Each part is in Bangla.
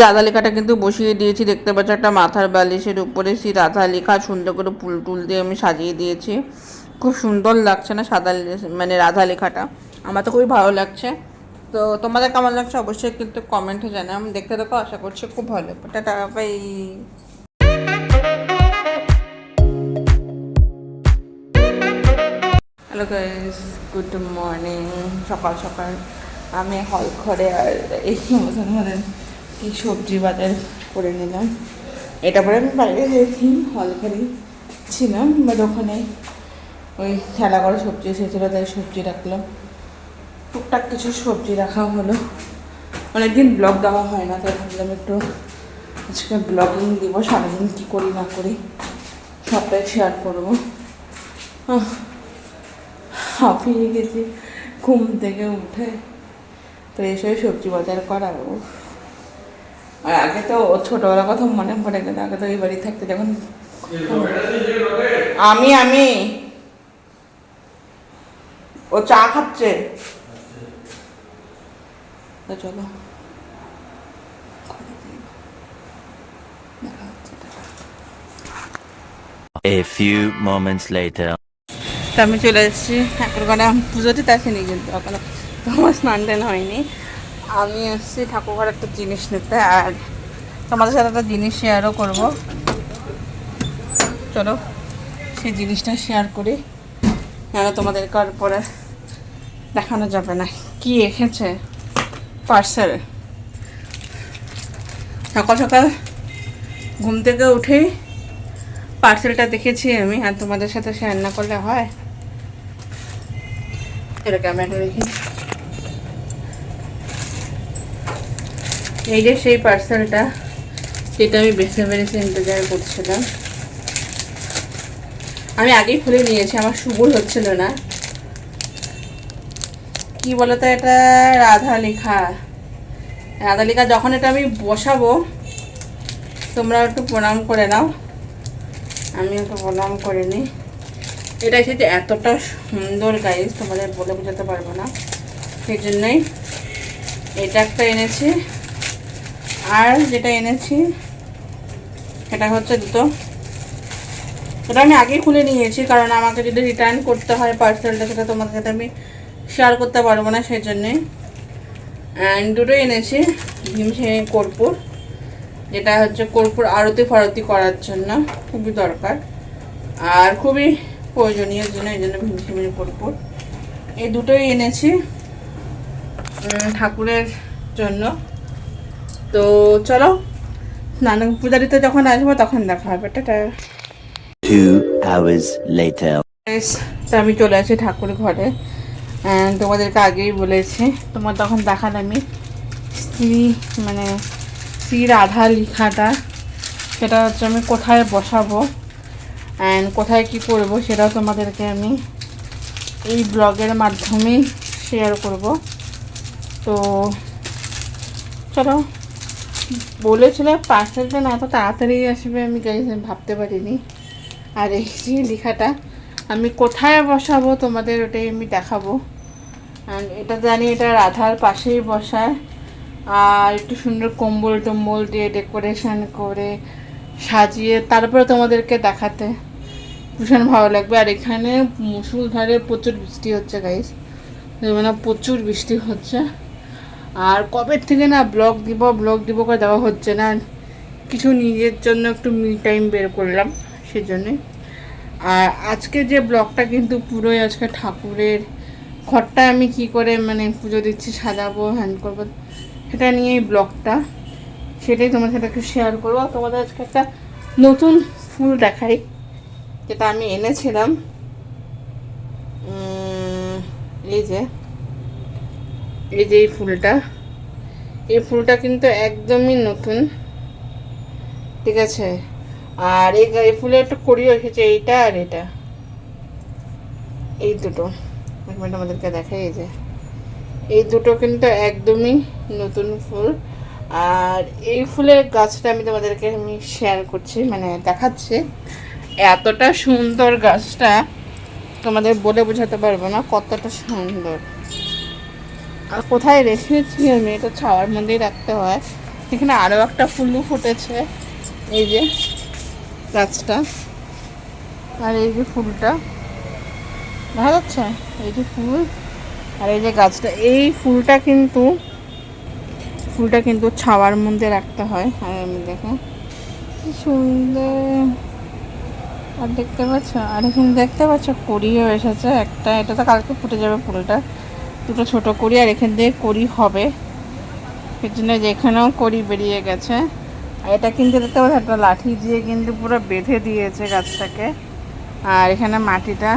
রাধা লেখাটা কিন্তু বসিয়ে দিয়েছি, দেখতে পাচ্ছ একটা মাথার বালিশের উপরে সেই রাধা লেখা সুন্দর করে ফুল টুল দিয়ে আমি সাজিয়ে দিয়েছি। খুব সুন্দর লাগছে না সাদা মানে রাধা লেখাটা? আমার তো খুবই ভালো লাগছে। তো তোমাদের কেমন লাগছে অবশ্যই কিন্তু কমেন্টে জানাম। দেখতে দেখো, আশা করছি খুব ভালো। Tata by. Hello guys, good morning. সকাল সকাল আমি হল ঘরে আর এই মতন ধরেন কি সবজি বাজার করে নিলাম। এটা পরে আমি বাইরে গেছি, হল ঘরেই ছিলাম, বাট ওখানে ওই ঠেলা করে সবজি এসেছিলো, তাই সবজি রাখলাম। টুকটাক কিছু সবজি রাখা হলো। অনেকদিন ব্লগ দেওয়া হয় না, তাই ভাবলাম একটু আজকে ব্লগিং দিব। সারাদিন কী করি না করি সবটাই শেয়ার করবো। হাঁপিয়ে গেছি ঘুম থেকে উঠে, তো এসে সবজি বাজার করাবো। আর আগে তো ছোটোবেলার কথা মনে পড়ে গেল। আগে তো এই বাড়ি থাকতে যখন আমি ও চা খাচ্ছে, তো চলো A few moments later. তো আমি চলে এসেছি ঠাকুরঘরে। পুজো দিতে আসিনি কিন্তু এখনো, তো আমার স্নান টান হয়নি। আমি এসেছি ঠাকুরঘরে একটা জিনিস নিতে, আর তোমাদের সাথে একটা জিনিস শেয়ারও করব। চলো সেই জিনিসটা শেয়ার করি, কেন তোমাদেরকে আর পরে দেখানো যাবে না। কি এসেছে পার্সেল। সকাল সকাল ঘুম থেকে উঠেই পার্সেলটা দেখেছি আমি, আর তোমাদের সাথে শেয়ার না করলে হয়? এটা ক্যামেরাটা দেখি। এই যে সেই পার্সেলটা, যেটা আমি বেছে বেছে ইন্তজার করছিলাম। আমি আগেই খুলে নিয়েছি, আমার শুভর হচ্ছিল না। কি বলতো, এটা রাধা লেখা। রাধা লেখা যখন এটা আমি বসাবো, তোমরা একটু প্রণাম করে নাও, আমি একটু প্রণাম করে নিই। এটা এসেছে এতটা সুন্দর গাইজ, তোমাদের বলে বোঝাতে পারবো না। সেই জন্যই এটা একটা এনেছি, আর যেটা এনেছি সেটা হচ্ছে দুটো। এটা আমি আগেই খুলে নিয়েছি, কারণ আমাকে যদি রিটার্ন করতে হয় পার্সেলটা, সেটা তোমাদের সাথে আমি শেয়ার করতে পারবো না, সেই জন্যে। অ্যান্ড দুটোই এনেছি ভীমসেনী কর্পূর, যেটা হচ্ছে কর্পূর আরতি ফারতি করার জন্য খুবই দরকার আর খুবই প্রয়োজনীয় জন্য, এই জন্য ভীমসেনী কর্পূর। এই দুটোই এনেছি ঠাকুরের জন্য। তো চলো স্নান পূজারিতে যখন আসবো তখন দেখা হবে। টাটা। 2 hours later. তো আমি চলে আসি ঠাকুর ঘরে। তোমাদেরকে আগেই বলেছি, তোমার তখন দেখান আমি মানে শ্রী রাধা লেখাটা, সেটা হচ্ছে আমি কোথায় বসাবো অ্যান্ড কোথায় কি করব, সেটাও তোমাদেরকে আমি এই ব্লগের মাধ্যমেই শেয়ার করব। তো চলো, বলেছিল পার্সেলটা না এত তাড়াতাড়ি আসবে, আমি ভাবতে পারিনি। আর এই যে লেখাটা আমি কোথায় বসাবো তোমাদের ওটাই আমি দেখাবো। অ্যান্ড এটা জানি এটা রাধার পাশেই বসায়, আর একটু সুন্দর কম্বল টম্বল দিয়ে ডেকোরেশন করে সাজিয়ে তারপরে তোমাদেরকে দেখাতে ভীষণ ভালো লাগবে। আর এখানে মুষলধারে প্রচুর বৃষ্টি হচ্ছে গাইস, মানে প্রচুর বৃষ্টি হচ্ছে। আর কবে থেকে না ব্লগ দিব করে দেওয়া হচ্ছে না, কিছু নিজের জন্য একটু মি টাইম বের করলাম সেজন্যে। আর আজকে যে ব্লগটা কিন্তু পুরোই আজকে ঠাকুরের ঘরটা আমি কি করে মানে পুজো দিচ্ছি, সাজাবো, হ্যান্ড করবো, সেটা নিয়েই ব্লগটা, সেটাই তোমার সাথে একটু শেয়ার করবো। তোমাদের আজকে একটা নতুন ফুল দেখাই, যেটা আমি এনেছিলাম। এই যে এই ফুলটা, এই ফুলটা কিন্তু একদমই নতুন, ঠিক আছে। আর এই ফুলের একটু কড়িও এসেছে, এইটা আর এটা, এই দুটো আমাদেরকে দেখাই। এই যে এই দুটো কিন্তু একদমই নতুন ফুল। আর এই ফুলের গাছটা আমি তোমাদেরকে আমি শেয়ার করছি, মানে দেখাচ্ছি। এতটা সুন্দর গাছটা তোমাদের বলে বোঝাতে পারবো না কতটা সুন্দর। আর কোথায় রেখেছি আমি, এটা ছাওয়ার মধ্যেই রাখতে হয়, এখানে আরও একটা ফুলও ফুটেছে, এই যে গাছটা, আর এই যে ফুলটা দেখা যাচ্ছে, এই যে ফুল আর এই যে গাছটা। এই ফুলটা কিন্তু ছাওয়ার মধ্যে রাখতে হয়। আর আমি দেখো কি সুন্দর, আর দেখতে পাচ্ছ, আর এখানে দেখতে পাচ্ছ কড়িও এসেছে একটা, এটা তো কালকে ফুটে যাবে ফুলটা, দুটো ছোট কড়ি, আর এখান দিয়ে কড়ি হবে, এর জন্য যেখানেও কড়ি বেরিয়ে গেছে। আর এটা কিন্তু দেখতে পাচ্ছ একটা লাঠি দিয়ে কিন্তু পুরো বেঁধে দিয়েছে গাছটাকে। আর এখানে মাটিটা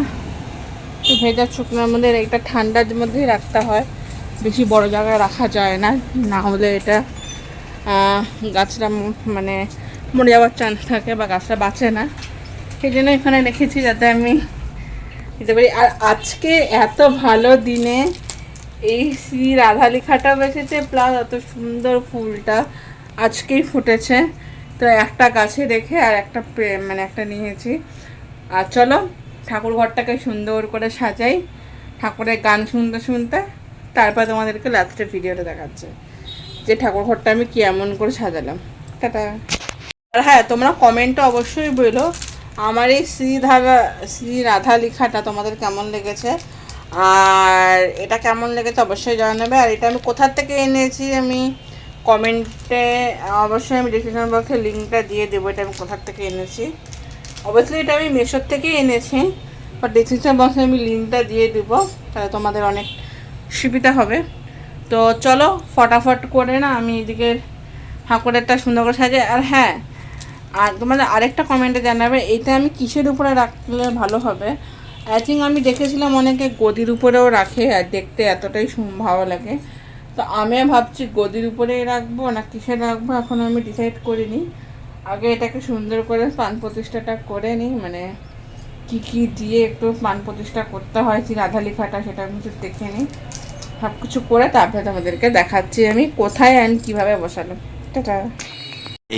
ভেজা শুকনোর মধ্যে, এটা ঠান্ডার মধ্যেই রাখতে হয়, বেশি বড় জায়গায় রাখা যায় না, না হলে এটা গাছটা মানে মরে যাওয়ার চান্স থাকে বা গাছটা বাঁচে না। সেই জন্য এখানে রেখেছি যাতে আমি দিতে পারি। আর আজকে এত ভালো দিনে এই শ্রী রাধা লেখাটা বেঁচেছে, প্লাস এত সুন্দর ফুলটা আজকেই ফুটেছে, তো একটা গাছে রেখে আর একটা মানে একটা নিয়েছি। আর চলো ঠাকুর ঘরটাকে সুন্দর করে সাজাই, ঠাকুরের গান শুনতে শুনতে, তারপর তোমাদেরকে লাস্টের ভিডিওটা দেখাচ্ছে যে ঠাকুর ঘরটা আমি কেমন করে সাজালাম। টাটা। আর হ্যাঁ, তোমরা কমেন্টে অবশ্যই বলো আমার এই শ্রী রাধা লেখাটা তোমাদের কেমন লেগেছে, আর এটা কেমন লেগেছে অবশ্যই জানাবে। আর এটা আমি কোথা থেকে এনেছি আমি কমেন্টে অবশ্যই আমি ডিসক্রিপশন বক্সে লিঙ্কটা দিয়ে দেবো, এটা আমি কোথা থেকে এনেছি। অবভিয়াসলি এটা আমি মেশোর থেকেই এনেছি, বাট ডিসক্রিপশন বক্সে আমি লিঙ্কটা দিয়ে দেবো, তাহলে তোমাদের অনেক সুবিধা হবে। তো চলো ফটাফট করে না আমি এদিকে ঠাকুরেরটা সুন্দর করে সাজাই। আর হ্যাঁ, আর তোমাদের আরেকটা কমেন্টে জানাবে এটা আমি কিসের উপরে রাখলে ভালো হবে। আই থিঙ্ক আমি দেখেছিলাম অনেকে গদির উপরেও রাখে, আর দেখতে এতটাই ভালো লাগে, তো আমি ভাবছি গদির উপরেই রাখবো না কিসে রাখবো, এখন আমি ডিসাইড করিনি। আগে এটাকে সুন্দর করে প্রাণ প্রতিষ্ঠাটা করে নিই, মানে কি কি দিয়ে একটু প্রাণ প্রতিষ্ঠা করতে হয় যে রাধা লেখাটা, সেটা আমি একটু দেখে নিই। সব কিছু করে তারপরে তোমাদেরকে দেখাচ্ছি আমি কোথায় অ্যান্ড কীভাবে বসালাম। Tata.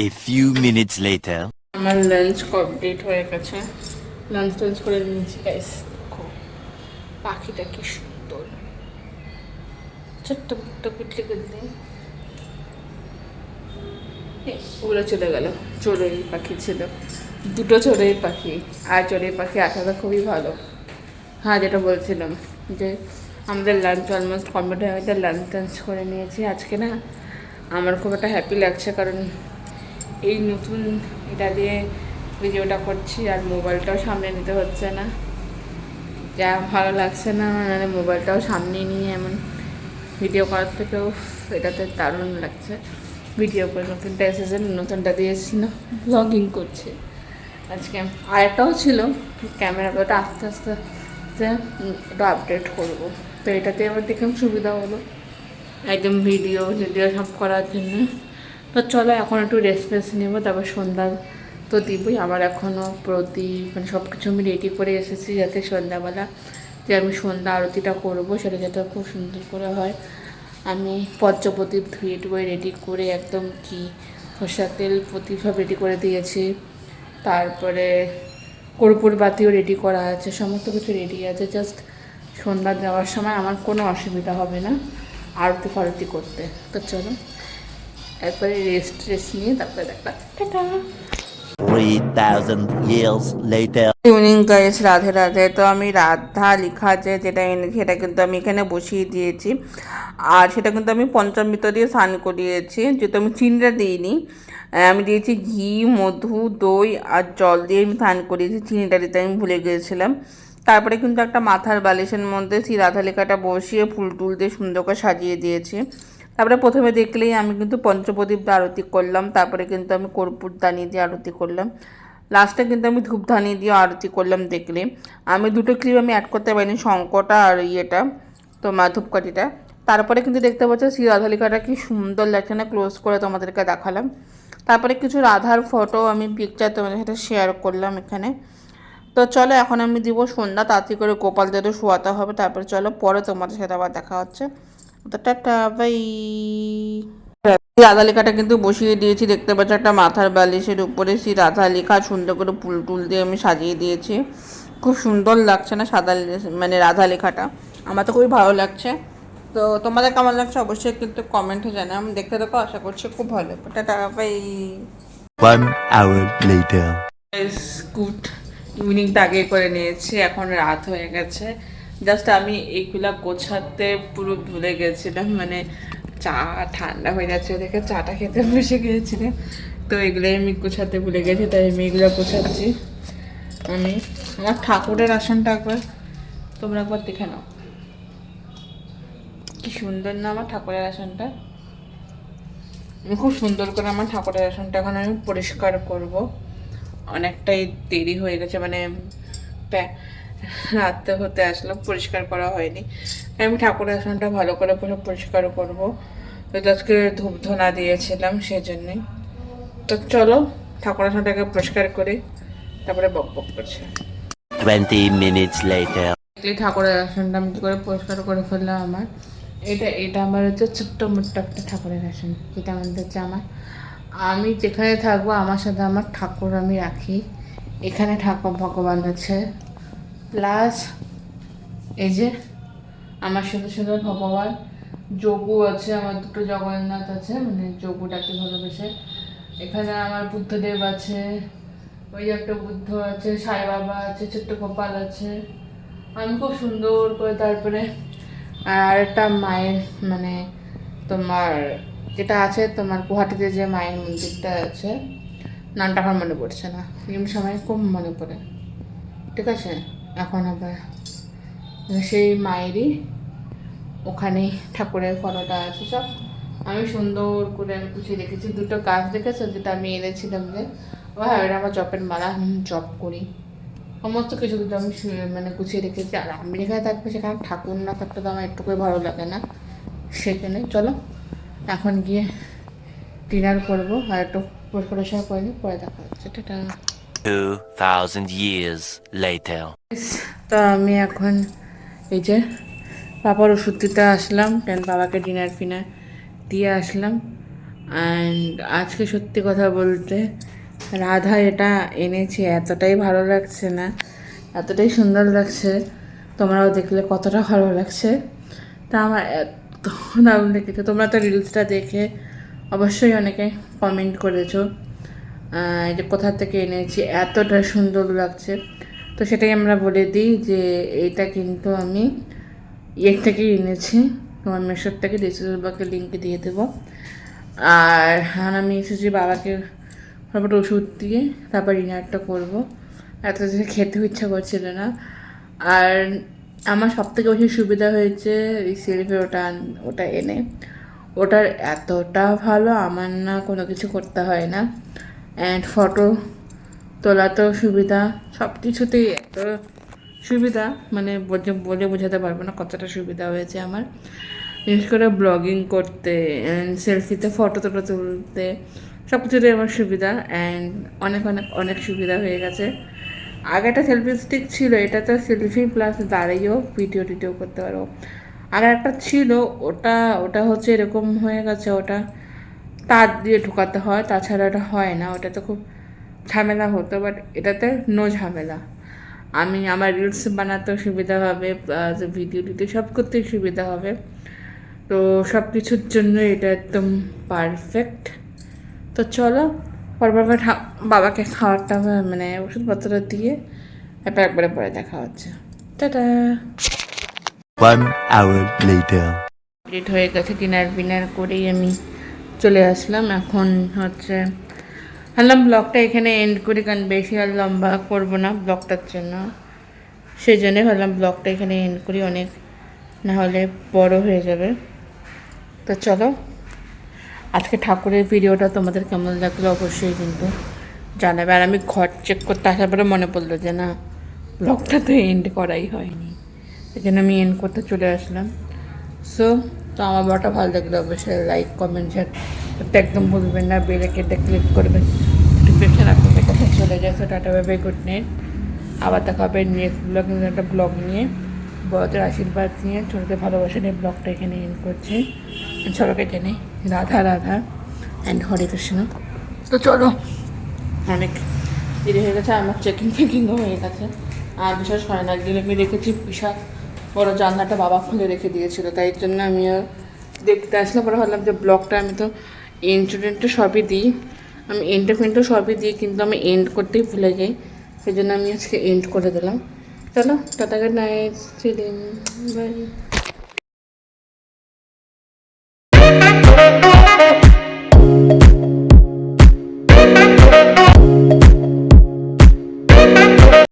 A few minutes later. আমার লাঞ্চ কমপ্লিট হয়ে গেছে, লাঞ্চ টাঞ্চ করে নিয়েছি গাইস। দেখো পাখিটা কি সুন্দর, ছোট্ট ছোট্ট পিটলি করতে উড়ে চলে গেল। চড়ুই পাখি ছিল, দুটো চড়ুই পাখি, আর চড়ুই পাখি আসাটা খুবই ভালো। হ্যাঁ, যেটা বলছিলাম যে আমাদের লাঞ্চ অলমোস্ট কমপ্লিট হয়ে গেছে, লাঞ্চ টাঞ্চ করে নিয়েছি আজকে। না আমার খুব একটা হ্যাপি লাগছে, কারণ এই নতুন এটা দিয়ে ভিডিওটা করছি, আর মোবাইলটাও সামনে নিতে হচ্ছে না, যা ভালো লাগছে না, মানে মোবাইলটাও সামনে নিয়ে এমন ভিডিও করার থেকেও এটাতে দারুণ লাগছে। ভিডিও করে নতুনটা এসেছে, নতুনটা দিয়েছিল ব্লগিং করছে আজকে। আরেকটাও ছিল ক্যামেরাটা, ওটা আস্তে আস্তে ওটা আপডেট করবো, তো এটাতে আবার দেখলাম সুবিধা হলো একদম ভিডিও সব করার জন্য। তো চলো এখন একটু রেস্ট নেবো, তারপর সন্ধ্যা তো দিবই। আমার এখনও প্রদীপ মানে সব কিছু আমি রেডি করে এসেছি, যাতে সন্ধ্যাবেলা যে আমি সন্ধ্যা আরতিটা করবো সেটা যাতে খুব সুন্দর করে হয়। আমি পঞ্চপ্রদীপ ধুয়ে টুয়ে রেডি করে একদম কি সরষের তেল প্রদীপ সব রেডি করে দিয়েছি, তারপরে কর্পূর বাতিও রেডি করা আছে, সমস্ত কিছু রেডি আছে। জাস্ট সন্ধ্যা দেওয়ার সময় আমার কোনো অসুবিধা হবে না আরতি ফারতি করতে। তো চলো এরপরে রেস্ট নিয়ে তারপরে দেখলাম। 3,000 years later. Evening guys, Radhe Radhe. তো আমি রাধা লেখা যেটা এনেছি সেটা কিন্তু আমি এখানে বসিয়ে দিয়েছি, আর সেটা কিন্তু আমি পঞ্চামৃত দিয়ে স্নান করিয়েছি, যেহেতু আমি চিনিটা দিইনি। আমি দিয়েছি ঘি, মধু, দই আর জল দিয়ে আমি স্নান করিয়েছি, চিনিটা দিতে আমি ভুলে গিয়েছিলাম। তারপরে কিন্তু একটা মাথার বালিশের মধ্যে সেই রাধা লেখাটা বসিয়ে ফুল টুল দিয়ে সুন্দর করে সাজিয়ে দিয়েছি। তারপরে প্রথমে দেখলেই আমি কিন্তু পঞ্চপ্রদীপ দিয়ে আরতি করলাম, তারপরে কিন্তু আমি কর্পূর দানি দিয়ে আরতি করলাম, লাস্টে কিন্তু আমি ধূপধানি দিয়ে আরতি করলাম। দেখলে আমি দুটো ক্লিপ আমি অ্যাড করতে পারিনি, শঙ্কটা আর ইয়েটা তোমার ধূপকাঠিটা। তারপরে কিন্তু দেখতে পাচ্ছ শ্রী রাধা লেখাটা কি সুন্দর লাগছে না, ক্লোজ করে তোমাদেরকে দেখালাম। তারপরে কিছু রাধার ফটো আমি পিকচার তোমাদের সাথে শেয়ার করলাম এখানে। তো চলো এখন আমি দিব সন্ধ্যা, তাড়াতাড়ি করে গোপাল দেরও শোয়াতে হবে, তারপরে চলো পরে তোমাদের সাথে আবার দেখা হচ্ছে। তো টাটা বাই। রাধা লেখাটা কিন্তু বসিয়ে দিয়েছি, দেখতে পাচ্ছ একটা মাথার বালিশের উপরে সেই রাধা লেখা সুন্দর করে ফুল টুল দিয়ে আমি সাজিয়ে দিয়েছি। খুব সুন্দর লাগছে না সাদা মানে রাধা লেখাটা, আমার তো খুবই ভালো লাগছে। তো তোমাদের কেমন লাগছে অবশ্যই কিন্তু কমেন্টে জানাও। আমি দেখতে দেখো, আশা করছি খুব ভালো। Tata bye. 1 hour later. Good ইভিনিংটা আগে করে নিয়েছি, এখন রাত হয়ে গেছে। জাস্ট আমি এইগুলা গোছাতে পুরো ভুলে গেছিলাম, মানে চা ঠান্ডা হয়ে যাচ্ছে দেখে চাটা খেতে বসে গিয়েছিলাম। তো এগুলোই আমি গোছাতে ভুলে গেছি, তাই আমি এগুলো গোছাচ্ছি। আমি আমার ঠাকুরের আসনটা একবার তোমরা একবার দেখে নাও, কি সুন্দর না আমার ঠাকুরের আসনটা। আমি খুব সুন্দর করে আমার ঠাকুরের আসনটা এখন আমি পরিষ্কার করব। অনেকটাই দেরি হয়ে গেছে, মানে রাতে হতে আসলো, পরিষ্কার করা হয়নি। আমি ঠাকুরের আসনটা ভালো করে পরিষ্কার করব। তো আজকে ধূপ ধুনা দিয়েছিলাম সেই জন্যই। তো চলো ঠাকুরের আসনটাকে পরিষ্কার করি, তারপরে বক বক করছে। 20 minutes later. ঠাকুরের আসনটা আমি কী করে পরিষ্কার করে ফেললাম। আমার এটা আমার হচ্ছে ছোট্ট মোট্ট একটা ঠাকুরের আসন, যেটা আমাদের হচ্ছে আমি যেখানে থাকবো আমার সাথে আমার ঠাকুর আমি রাখি। এখানে ঠাকুর ভগবান আছে, প্লাস এই যে আমার সাথে সাথে ভগবান যোগু আছে, আমার দুটো জগন্নাথ আছে, মানে যোগুটাকে ভালোবেসে। এখানে আমার বুদ্ধদেব আছে, ওই একটা বুদ্ধ আছে, সাই বাবা আছে, ছোট্ট গোপাল আছে। আমি খুব সুন্দর করে, তারপরে আর একটা মায়ের মানে তোমার যেটা আছে তোমার গুয়াহাটিতে যে মায়ের মন্দিরটা আছে, নামটা আমার মনে পড়ছে না, এমনি সময় খুব মনে পড়ে। ঠিক আছে, এখন আবার সেই মায়েরই ওখানেই ঠাকুরের ফটোটা আছে সব। আমি সুন্দর করে আমি গুছিয়ে রেখেছি। দুটো গাছ দেখেছো যেটা আমি এনেছিলাম, যে ও হ্যাঁ ওটা আমার জপের মালা, আমি জপ করি। সমস্ত কিছু কিন্তু আমি মানে গুছিয়ে রেখেছি। আর আমি যেখানে থাকবো সেখানে ঠাকুর না থাকতে তো আমার একটুকুই ভালো লাগে না। সেখানে চলো এখন গিয়ে ডিনার করবো, আর একটু পরিষ্কার করে নিই, পরে দেখা হচ্ছে। টাটা। 2000 years later. তো আমি এখন এই যে বাবার ওষুধ দিতে আসলাম, দেন বাবাকে ডিনার ফিনার দিয়ে আসলাম। অ্যান্ড আজকে সত্যি কথা বলতে রাধা এটা এনেছে, এতটাই ভালো লাগছে না, এতটাই সুন্দর লাগছে, তোমরাও দেখলে কতটা ভালো লাগছে। তা আমার এত দারুণ লেগেছে। তোমরা তো রিলসটা দেখে অবশ্যই অনেকে কমেন্ট করেছো যে কোথা থেকে এনেছি, এতটা সুন্দর লাগছে। তো সেটাই আমরা বলে দিই যে এইটা কিন্তু আমি এর থেকেই এনেছি, তোমার মেশোর থেকে। ডিসক্রিপশনে লিঙ্কে দিয়ে দেবো। আর এখন আমি এসেছি বাবাকে তারপর ওষুধ দিয়ে তারপর ডিনারটা করবো। এত কিছু খেতেও ইচ্ছা করছিল না। আর আমার সবথেকে বেশি সুবিধা হয়েছে এই সেলফি ওটা এনে। ওটার এতটা ভালো, আমার না কোনো কিছু করতে হয় না। অ্যান্ড ফটো তোলাতেও সুবিধা, সব কিছুতেই এত সুবিধা, মানে বলে বোঝাতে পারবো না কতটা সুবিধা হয়েছে আমার। বিশেষ করে ব্লগিং করতে, অ্যান্ড সেলফিতে ফটো তুলতে, সব কিছুতেই আমার সুবিধা। অ্যান্ড অনেক অনেক অনেক সুবিধা হয়ে গেছে। আগে একটা সেলফি স্টিক ছিল, এটা তো সেলফি প্লাস দাঁড়িয়েও ভিডিও টিডিও করতে পারো। আর একটা ছিল, ওটা ওটা হচ্ছে এরকম হয়ে গেছে, ওটা তার দিয়ে ঢোকাতে হয়, তাছাড়া এটা হয় না। ওটা তো খুব ঝামেলা হতো, বাট এটাতে নো ঝামেলা। আমি আমার রিলস বানাতেও সুবিধা হবে, প্লাস ভিডিও টিডিও সব করতেই সুবিধা হবে। তো সব কিছুর জন্য এটা একদম পারফেক্ট। তো চলো পরপর বাবাকে খাওয়ারটা মানে ওষুধপত্র দিয়ে তারপর একবারে পরে দেখা হচ্ছে। টাটা। 1 hour later. কমপ্লিট হয়ে গেছে, ডিনার করেই আমি চলে আসলাম। এখন হচ্ছে ভাবলাম ব্লগটা এখানে এন্ড করি, কারণ বেশি আর লম্বা করবো না ব্লগটার জন্য। সেই জন্যে ভাবলাম ব্লগটা এখানে এন্ড করি, অনেক না হলে বড় হয়ে যাবে। তো চলো আজকে ঠাকুরের ভিডিওটা তোমাদের কেমন লাগলো অবশ্যই কিন্তু জানাবে। আর আমি ঘর চেক করতে আসার পরে মনে পড়লো যে না, ব্লগটা তো এন্ড করাই হয়নি, সেই জন্য আমি এন্ড করতে চলে আসলাম। তো আমার বড়টা ভালো লাগলো অবশ্যই লাইক কমেন্ট শেয়ার করতে একদম ভুলবেন না, বেল আইকনটা ক্লিক করবেন, নোটিফিকেশন আপনাদের কাছে চলে যায়। তো tata bye bye, good night. আবার দেখা হবে নেক্সট ব্লগ, একটা ব্লগ নিয়ে, বড়দের আশীর্বাদ নিয়ে, ছোটদের ভালোবাসা নিয়ে ব্লগটা এখানে এন্ড করছি। সবাইকে জানাই রাধা রাধা অ্যান্ড হরে কৃষ্ণ। তো চলো অনেক দেরি হয়ে গেছে, আমার চেকিংও হয়ে গেছে। আর বিশেষ হয় না, একদিন আমি রেখেছি বিশাল বড় জানলাটা বাবা খুলে রেখে দিয়েছিল, তাই জন্য আমিও দেখতে আসলাম। পরে ভাবলাম যে ব্লগটা আমি তো ইন্ট্রো সবই দিই, আমি এন্টু সবই দিই, কিন্তু আমি এন্ড করতেই ভুলে যাই, সেই জন্য আমি আজকে এন্ড করে দিলাম। চলো টাটা, গুড নাইট, বাই।